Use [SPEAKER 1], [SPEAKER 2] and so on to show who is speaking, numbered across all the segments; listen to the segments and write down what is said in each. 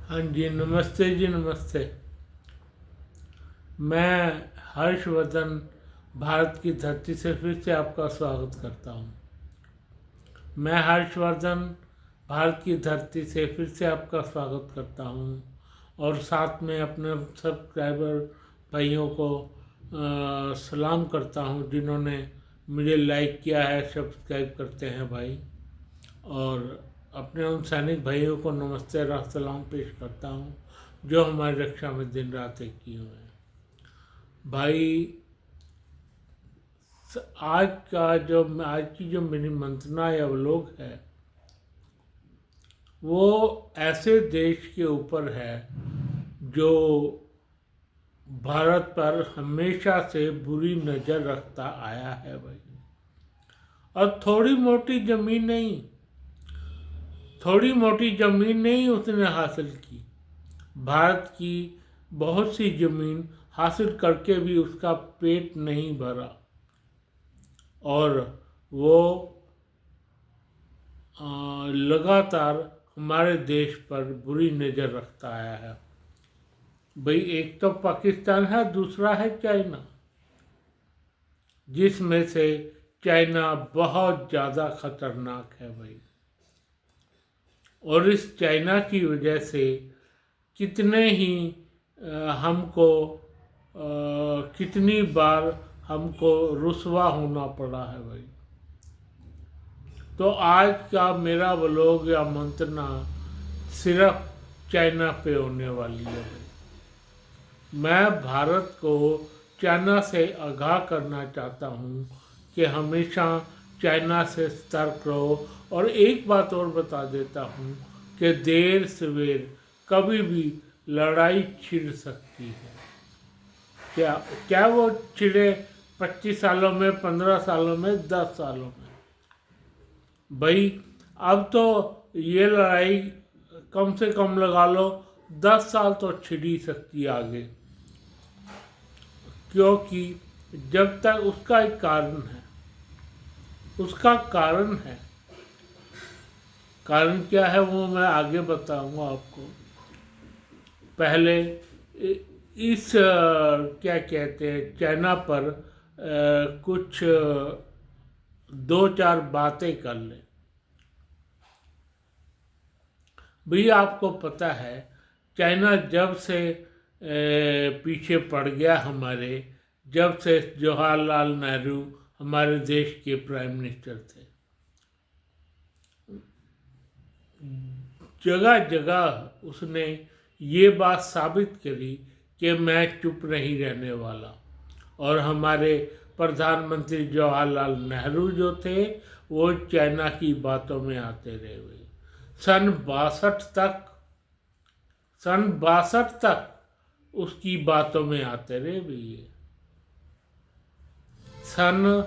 [SPEAKER 1] हाँ जी, नमस्ते जी, नमस्ते। मैं हर्षवर्धन भारत की धरती से फिर से आपका स्वागत करता हूँ। मैं हर्षवर्धन भारत की धरती से फिर से आपका स्वागत करता हूँ और साथ में अपने सब्सक्राइबर भाइयों को सलाम करता हूँ जिन्होंने मुझे लाइक किया है, सब्सक्राइब करते हैं भाई। और अपने उन सैनिक भाइयों को नमस्ते और सलाम पेश करता हूँ जो हमारी रक्षा में दिन रात एक किए हुए हैं। भाई, आज की जो मेरी मंत्रणा या व्लॉग है वो ऐसे देश के ऊपर है जो भारत पर हमेशा से बुरी नज़र रखता आया है भाई। और थोड़ी मोटी ज़मीन नहीं उसने हासिल की। भारत की बहुत सी ज़मीन हासिल करके भी उसका पेट नहीं भरा और वो लगातार हमारे देश पर बुरी नज़र रखता आया है भाई। एक तो पाकिस्तान है, दूसरा है चाइना, जिसमें से चाइना बहुत ज़्यादा खतरनाक है भाई। और इस चाइना की वजह से कितने ही कितनी बार हमको रुसवा होना पड़ा है भाई। तो आज का मेरा व्लॉग या मंत्रणा सिर्फ चाइना पे होने वाली है भाई। मैं भारत को चाइना से आगाह करना चाहता हूँ कि हमेशा चाइना से सतर्क रहो। और एक बात और बता देता हूँ कि देर सवेर कभी भी लड़ाई छिड़ सकती है। क्या क्या वो छिड़े 25 सालों में, 15 सालों में, 10 सालों में भाई। अब तो ये लड़ाई कम से कम लगा लो 10 साल तो छिड़ ही सकती है आगे, क्योंकि जब तक उसका एक कारण है। उसका कारण है, कारण क्या है वो मैं आगे बताऊंगा आपको। पहले इस क्या कहते हैं, चाइना पर कुछ 2-4 बातें कर लें। भैया आपको पता है चाइना जब से पीछे पड़ गया हमारे, जब से जवाहरलाल नेहरू हमारे देश के प्राइम मिनिस्टर थे, जगह जगह उसने ये बात साबित करी कि मैं चुप नहीं रहने वाला। और हमारे प्रधानमंत्री जवाहरलाल नेहरू जो थे वो चाइना की बातों में आते रहे हुए। सन 62 तक उसकी बातों में आते रहे भैया। सन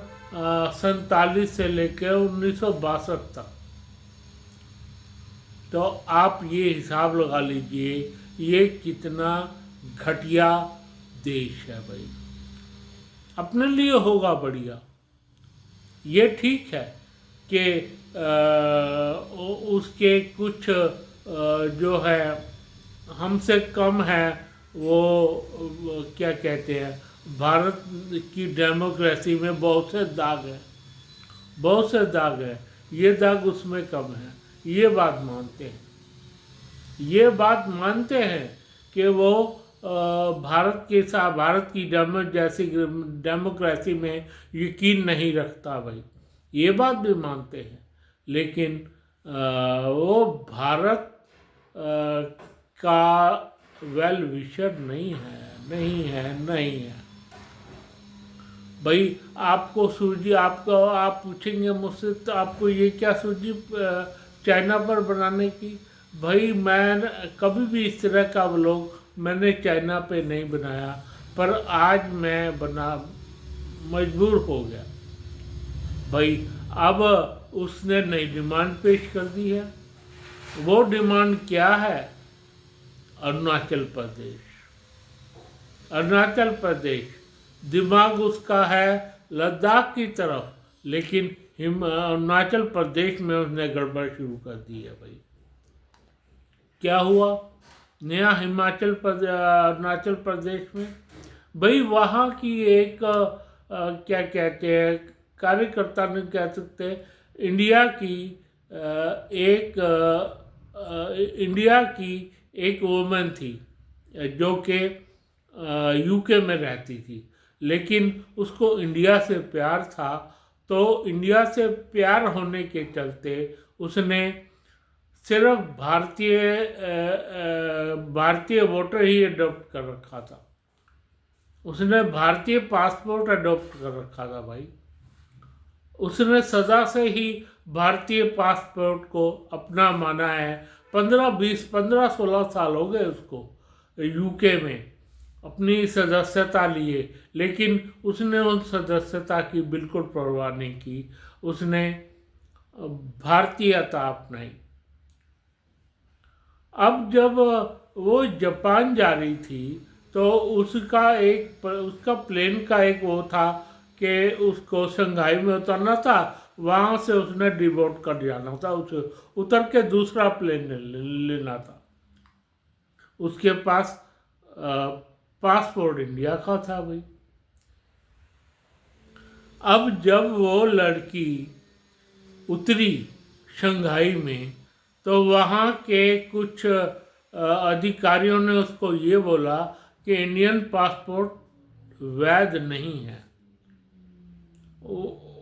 [SPEAKER 1] 47 से लेकर 1962 तक। तो आप ये हिसाब लगा लीजिए ये कितना घटिया देश है भाई। अपने लिए होगा बढ़िया, ये ठीक है कि उसके कुछ जो है हमसे कम है, वो क्या कहते हैं, भारत की डेमोक्रेसी में बहुत से दाग है, ये दाग उसमें कम है। ये बात मानते हैं कि वो भारत की डेमोक्रेसी में यकीन नहीं रखता भाई। ये बात भी मानते हैं, लेकिन वो भारत का वेल विशर नहीं है भाई। आपको सूझी, आप पूछेंगे मुझसे तो आपको ये क्या सूझी चाइना पर बनाने की। भाई मैं कभी भी इस तरह का व्लॉग मैंने चाइना पे नहीं बनाया, पर आज मैं मजबूर हो गया भाई। अब उसने नई डिमांड पेश कर दी है। वो डिमांड क्या है? अरुणाचल प्रदेश दिमाग उसका है लद्दाख की तरफ, लेकिन अरुणाचल प्रदेश में उसने गड़बड़ शुरू कर दी है भाई। क्या हुआ? नया अरुणाचल प्रदेश में। भाई वहाँ की एक क्या कहते हैं, कार्यकर्ता नहीं कह सकते, इंडिया की इंडिया की एक वुमन थी जो कि यूके में रहती थी, लेकिन उसको इंडिया से प्यार था। तो इंडिया से प्यार होने के चलते उसने सिर्फ भारतीय वोटर ही अडॉप्ट कर रखा था। उसने भारतीय पासपोर्ट अडॉप्ट कर रखा था भाई। उसने सदा से ही भारतीय पासपोर्ट को अपना माना है। 15-16 साल हो गए उसको यूके में अपनी सदस्यता लिए, लेकिन उसने उन सदस्यता की बिल्कुल परवाह नहीं की। उसने भारतीयता अपनाई। अब जब वो जापान जा रही थी तो उसका प्लेन का एक वो था कि उसको शंघाई में उतरना था, वहाँ से उसने डिबोर्ट कर जाना था, उसे उतर के दूसरा प्लेन लेना था। उसके पास पासपोर्ट इंडिया का था भाई। अब जब वो लड़की उतरी शंघाई में तो वहाँ के कुछ अधिकारियों ने उसको ये बोला कि इंडियन पासपोर्ट वैध नहीं है।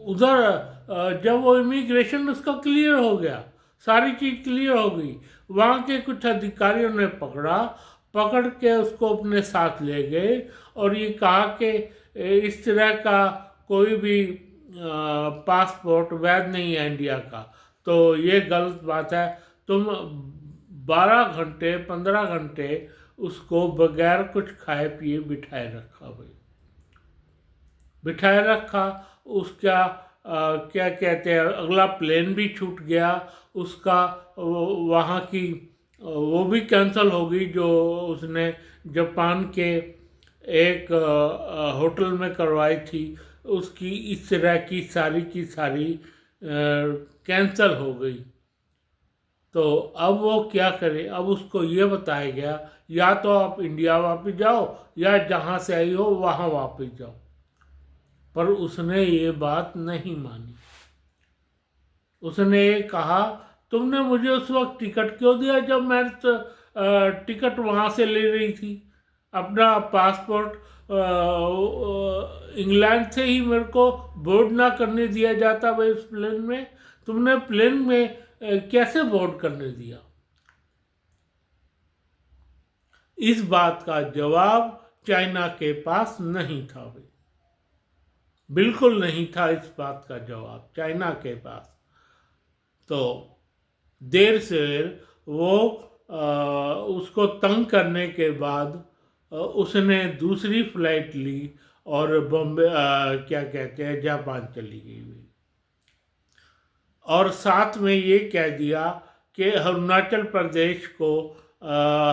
[SPEAKER 1] उधर जब वो इमिग्रेशन उसका क्लियर हो गया, सारी चीज़ क्लियर हो गई, वहाँ के कुछ अधिकारियों ने पकड़ के उसको अपने साथ ले गए और ये कहा कि इस तरह का कोई भी पासपोर्ट वैध नहीं है इंडिया का, तो ये गलत बात है। तुम 12 घंटे 15 घंटे उसको बगैर कुछ खाए पिए बिठाए रखा भाई, बिठाए रखा। उसका क्या कहते हैं, अगला प्लेन भी छूट गया उसका, वहाँ की वो भी कैंसिल हो गई जो उसने जापान के एक होटल में करवाई थी, उसकी इस तरह की सारी कैंसिल हो गई। तो अब वो क्या करे, अब उसको ये बताया गया या तो आप इंडिया वापस जाओ या जहाँ से आई हो वहाँ वापस जाओ, पर उसने ये बात नहीं मानी। उसने ये कहा तुमने मुझे उस वक्त टिकट क्यों दिया जब मैं टिकट वहाँ से ले रही थी, अपना पासपोर्ट इंग्लैंड से ही मेरे को बोर्ड ना करने दिया जाता भाई उस प्लेन में, तुमने प्लेन में कैसे बोर्ड करने दिया। इस बात का जवाब चाइना के पास नहीं था भाई, बिल्कुल नहीं था इस बात का जवाब चाइना के पास। तो देर से वो उसको तंग करने के बाद उसने दूसरी फ्लाइट ली और बॉम्बे क्या कहते हैं जापान चली गई हुई, और साथ में ये कह दिया कि अरुणाचल प्रदेश को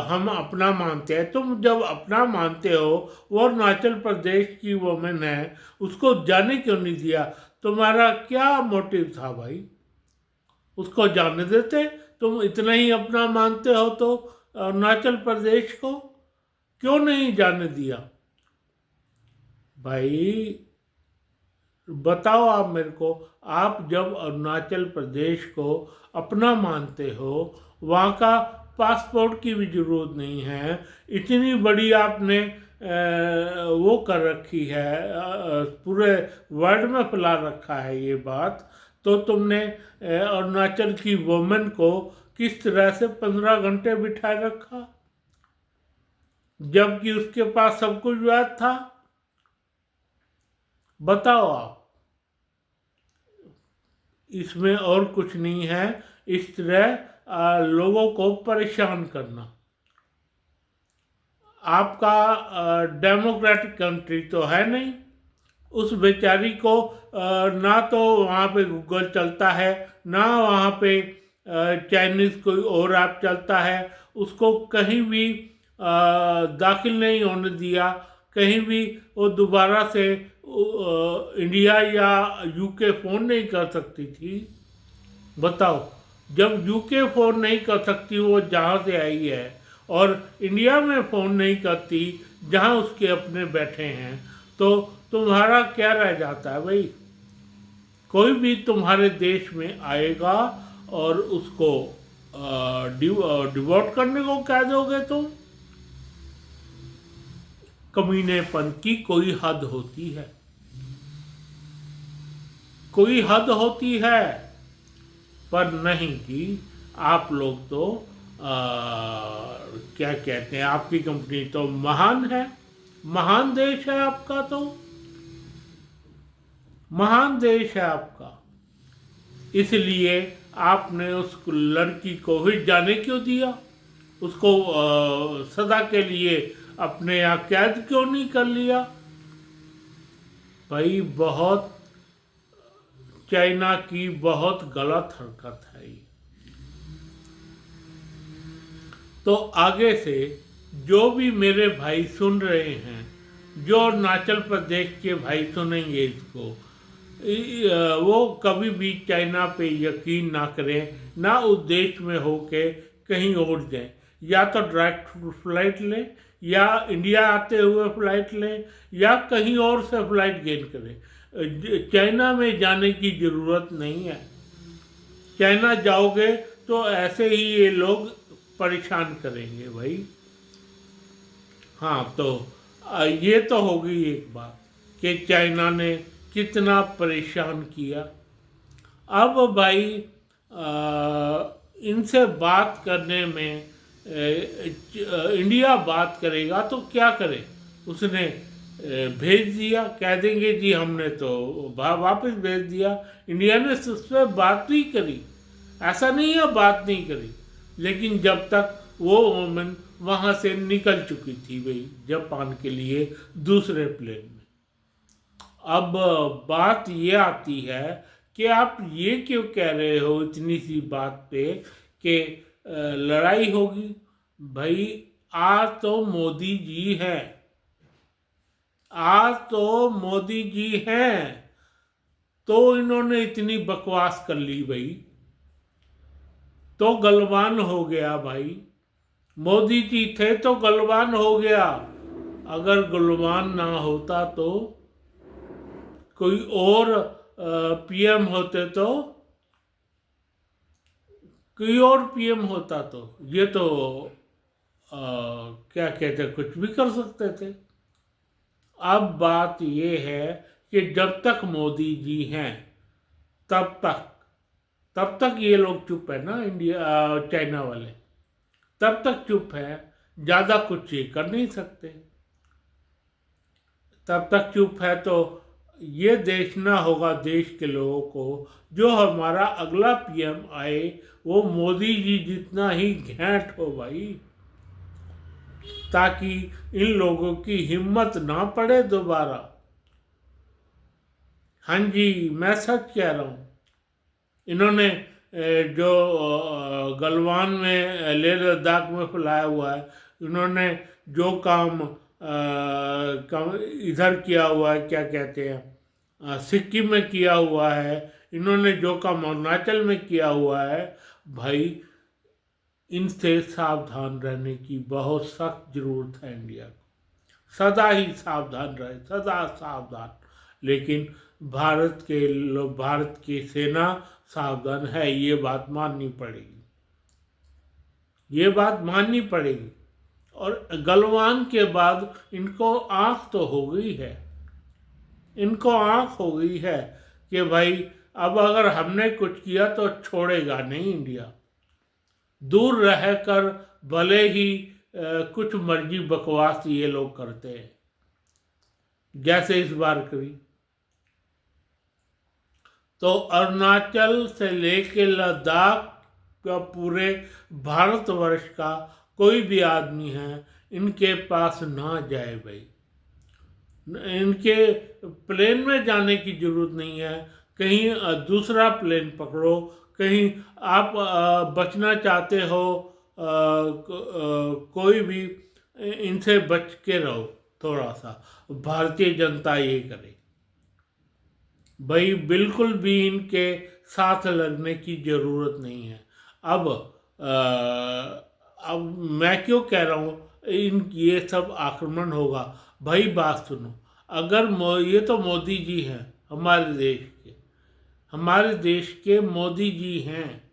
[SPEAKER 1] हम अपना मानते हैं। तुम जब अपना मानते हो, वो अरुणाचल प्रदेश की वोमेन है, उसको जाने क्यों नहीं दिया? तुम्हारा क्या मोटिव था भाई? उसको जाने देते, तुम इतना ही अपना मानते हो तो अरुणाचल प्रदेश को क्यों नहीं जाने दिया भाई? बताओ आप मेरे को, आप जब अरुणाचल प्रदेश को अपना मानते हो, वहाँ का पासपोर्ट की भी जरूरत नहीं है, इतनी बड़ी आपने वो कर रखी है, पूरे वर्ल्ड में फैला रखा है ये बात, तो तुमने अरुणाचल की वुमेन को किस तरह से 15 घंटे बिठाए रखा जबकि उसके पास सब कुछ वैध था? बताओ आप। इसमें और कुछ नहीं है, इस तरह लोगों को परेशान करना। आपका डेमोक्रेटिक कंट्री तो है नहीं, उस बेचारी को ना तो वहाँ पे गूगल चलता है, ना वहाँ पे चाइनीज़ कोई और ऐप चलता है, उसको कहीं भी दाखिल नहीं होने दिया, कहीं भी वो दोबारा से इंडिया या यूके फ़ोन नहीं कर सकती थी। बताओ, जब यूके फ़ोन नहीं कर सकती, वो जहाँ से आई है और इंडिया में फ़ोन नहीं करती जहाँ उसके अपने बैठे हैं, तो तुम्हारा क्या रह जाता है भाई? कोई भी तुम्हारे देश में आएगा और उसको डिवोट करने को कह दोगे तुम? कमीनेपन की कोई हद होती है, कोई हद होती है। पर नहीं कि आप लोग तो क्या कहते हैं, आपकी कंपनी तो महान है, महान देश है आपका, तो महान देश है आपका, इसलिए आपने उस लड़की को ही जाने क्यों दिया? उसको सदा के लिए अपने यहाँ कैद क्यों नहीं कर लिया? भाई बहुत चाइना की बहुत गलत हरकत है ये। तो आगे से जो भी मेरे भाई सुन रहे हैं, जो अरुणाचल प्रदेश के भाई सुनेंगे इसको, वो कभी भी चाइना पे यकीन ना करें, ना उस देश में होके कहीं और जाएं। या तो डायरेक्ट फ्लाइट लें, या इंडिया आते हुए फ्लाइट लें, या कहीं और से फ्लाइट गेन करें। चाइना में जाने की ज़रूरत नहीं है। चाइना जाओगे तो ऐसे ही ये लोग परेशान करेंगे भाई। हाँ, तो ये तो होगी एक बात कि चाइना ने कितना परेशान किया। अब भाई इनसे बात करने में इंडिया बात करेगा तो क्या करे? उसने भेज दिया, कह देंगे जी हमने तो वापस भेज दिया। इंडिया ने उस पर बात नहीं करी, ऐसा नहीं है बात नहीं करी, लेकिन जब तक वो वोमेन वहाँ से निकल चुकी थी भाई जापान के लिए दूसरे प्लेन में। अब बात ये आती है कि आप ये क्यों कह रहे हो इतनी सी बात पे कि लड़ाई होगी? भाई आज तो मोदी जी हैं, आज तो मोदी जी हैं, तो इन्होंने इतनी बकवास कर ली भाई, तो गलवान हो गया भाई। मोदी जी थे तो गलवान हो गया। अगर गलवान ना होता तो कोई और पीएम होते तो, कोई और पीएम होता तो ये तो क्या कहते, कुछ भी कर सकते थे। अब बात ये है कि जब तक मोदी जी हैं तब तक ये लोग चुप है ना, इंडिया चाइना वाले तब तक चुप है, ज़्यादा कुछ ये कर नहीं सकते। तब तक चुप है तो ये देखना होगा देश के लोगों को, जो हमारा अगला पीएम आए वो मोदी जी जितना ही घेंट हो भाई, ताकि इन लोगों की हिम्मत ना पड़े दोबारा। हाँ जी, मैं सच कह रहा हूँ। इन्होंने जो गलवान में लेह लद्दाख में फैलाया हुआ है, इन्होंने जो काम इधर किया हुआ है, क्या कहते हैं, सिक्किम में किया हुआ है, इन्होंने जो काम अरुणाचल में किया हुआ है, भाई इनसे सावधान रहने की बहुत सख्त जरूरत है इंडिया को। सदा ही सावधान रहे, सदा सावधान। लेकिन भारत की सेना सावधान है, ये बात माननी पड़ेगी, ये बात माननी पड़ेगी। और गलवान के बाद इनको आँख तो हो गई है, इनको आँख हो गई है कि भाई अब अगर हमने कुछ किया तो छोड़ेगा नहीं इंडिया। दूर रहकर भले ही कुछ मर्जी बकवास ये लोग करते हैं, जैसे इस बार करी। तो अरुणाचल से लेके लद्दाख का पूरे भारतवर्ष का कोई भी आदमी है, इनके पास ना जाए भाई। इनके प्लेन में जाने की जरूरत नहीं है, कहीं दूसरा प्लेन पकड़ो। कहीं आप बचना चाहते हो, कोई भी, इनसे बच के रहो थोड़ा सा। भारतीय जनता ये करे भाई, बिल्कुल भी इनके साथ लगने की जरूरत नहीं है। अब अब मैं क्यों कह रहा हूँ इन ये सब आक्रमण होगा? भाई बात सुनो, अगर ये तो मोदी जी हैं हमारे देश के मोदी जी हैं,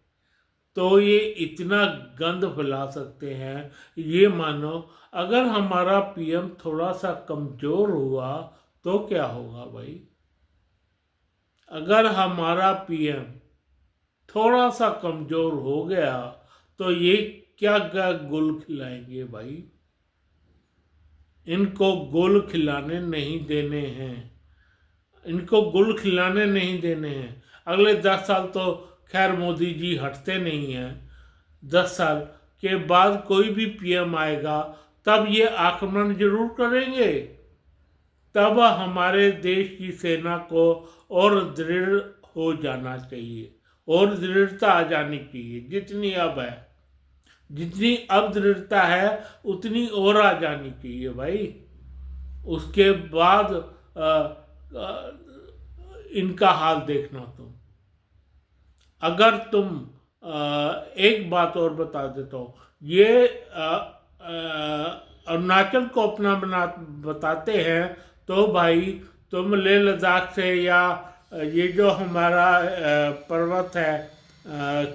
[SPEAKER 1] तो ये इतना गंद फैला सकते हैं। ये मानो अगर हमारा पीएम थोड़ा सा कमजोर हुआ तो क्या होगा भाई? अगर हमारा पीएम थोड़ा सा कमजोर हो गया तो ये क्या क्या गुल खिलाएंगे भाई? इनको गुल खिलाने नहीं देने हैं, इनको गुल खिलाने नहीं देने हैं। अगले 10 साल तो खैर मोदी जी हटते नहीं हैं। 10 साल के बाद कोई भी पीएम आएगा तब ये आक्रमण जरूर करेंगे। तब हमारे देश की सेना को और दृढ़ हो जाना चाहिए, और दृढ़ता आ जानी चाहिए। जितनी अब दृढ़ता है उतनी और आ जानी चाहिए भाई। उसके बाद इनका हाल देखना तुम। अगर तुम एक बात और बता देता हूँ, ये अरुणाचल को अपना बताते हैं तो भाई तुम लेह लद्दाख से या ये जो हमारा पर्वत है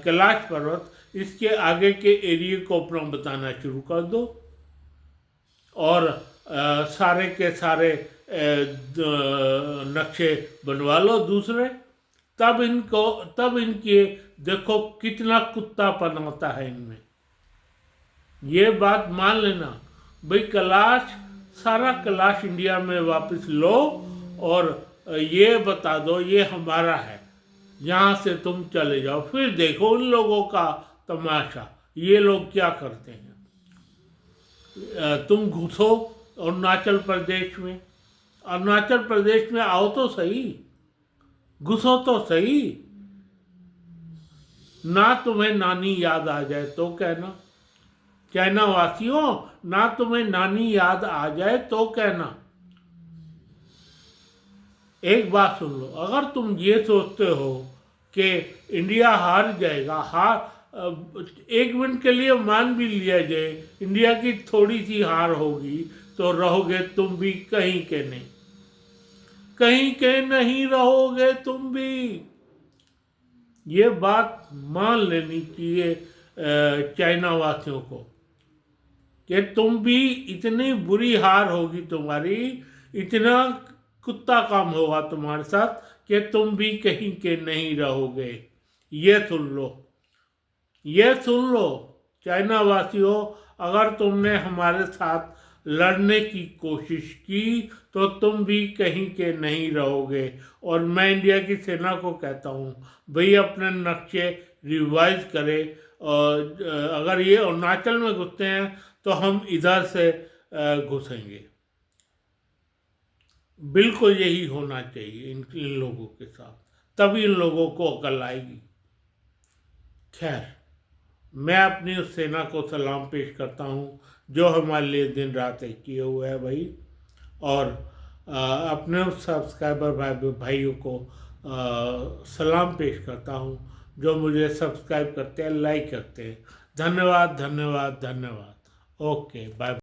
[SPEAKER 1] कैलाश पर्वत, इसके आगे के एरिया को अपना बताना शुरू कर दो, और सारे के सारे नक्शे बनवा लो दूसरे। तब इनके देखो कितना कुत्तापन होता है इनमें। ये बात मान लेना भाई, सारा कैलाश इंडिया में वापस लो और ये बता दो ये हमारा है, यहाँ से तुम चले जाओ। फिर देखो उन लोगों का तमाशा, ये लोग क्या करते हैं। तुम घुसो अरुणाचल प्रदेश में आओ तो सही, घुसो तो सही। ना तुम्हें नानी याद आ जाए तो कहना, चाइना वासियों, ना तुम्हें नानी याद आ जाए तो कहना। एक बात सुन लो, अगर तुम ये सोचते हो कि इंडिया हार जाएगा, एक मिनट के लिए मान भी लिया जाए इंडिया की थोड़ी सी हार होगी, तो रहोगे तुम भी कहीं के नहीं रहोगे तुम भी। ये बात मान लेनी चाहिए चाइना वासियों को कि तुम भी इतनी बुरी हार होगी तुम्हारी, इतना कुत्ता काम होगा तुम्हारे साथ कि तुम भी कहीं के नहीं रहोगे। ये सुन लो चाइना वासियों, अगर तुमने हमारे साथ लड़ने की कोशिश की तो तुम भी कहीं के नहीं रहोगे। और मैं इंडिया की सेना को कहता हूँ भाई अपने नक्शे रिवाइज करे, और अगर ये अरुणाचल में घुसते हैं तो हम इधर से घुसेंगे। बिल्कुल यही होना चाहिए इन लोगों के साथ, तभी इन लोगों को अकल आएगी। खैर, मैं अपनी उस सेना को सलाम पेश करता हूँ जो हमारे लिए दिन रात एक किए हुए है भाई, और अपने सब्सक्राइबर भाइयों को सलाम पेश करता हूँ जो मुझे सब्सक्राइब करते हैं, लाइक करते हैं। धन्यवाद। Okay, bye.